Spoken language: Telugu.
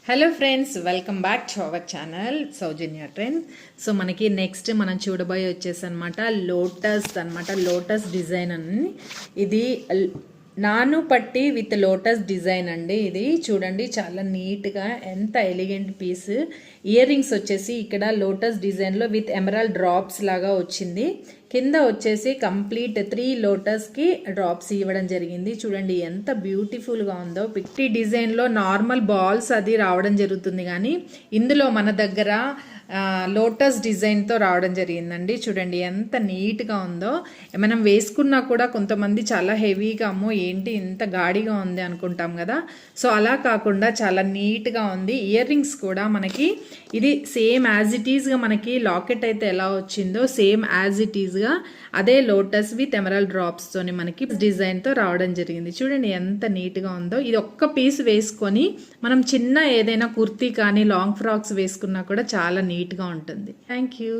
Hello friends, welcome back to our channel Soujanya trend. So మనకి నెక్స్ట్ మనం చూడబోయే వచ్చేసి అనమాట లోటస్ డిజైన్ అని. ఇది నాను పట్టి విత్ లోటస్ డిజైన్ అండి. ఇది చూడండి, చాలా నీట్గా ఎంత ఎలిగెంట్ పీస్. ఇయర్ రింగ్స్ వచ్చేసి ఇక్కడ లోటస్ డిజైన్లో విత్ ఎమరాల్డ్ డ్రాప్స్ లాగా వచ్చింది. కింద వచ్చేసి కంప్లీట్ 3 లోటస్కి డ్రాప్స్ ఇవ్వడం జరిగింది. చూడండి ఎంత బ్యూటిఫుల్గా ఉందో. పిక్టీ డిజైన్లో నార్మల్ బాల్స్ అది రావడం జరుగుతుంది, కానీ ఇందులో మన దగ్గర లోటస్ డిజైన్తో రావడం జరిగిందండి. చూడండి ఎంత నీట్గా ఉందో. మనం వేసుకున్నా కూడా కొంతమంది చాలా హెవీగా, అమ్మో ఏంటి ఇంత గాడిగా ఉంది అనుకుంటాం కదా. సో అలా కాకుండా చాలా నీట్గా ఉంది. ఇయర్ రింగ్స్ కూడా మనకి ఇది సేమ్ యాజ్ ఇట్ ఈజ్గా, మనకి లాకెట్ అయితే ఎలా వచ్చిందో సేమ్ యాజ్ ఇట్ ఈజ్గా అదే లోటస్ విత్ ఎమరాల్డ్ డ్రాప్స్తోని మనకి డిజైన్తో రావడం జరిగింది. చూడండి ఎంత నీట్గా ఉందో. ఇది ఒక్క పీస్ వేసుకొని మనం చిన్న ఏదైనా కుర్తీ కానీ లాంగ్ ఫ్రాక్స్ వేసుకున్నా కూడా చాలా నీట్గా ఉంటుంది. Thank you.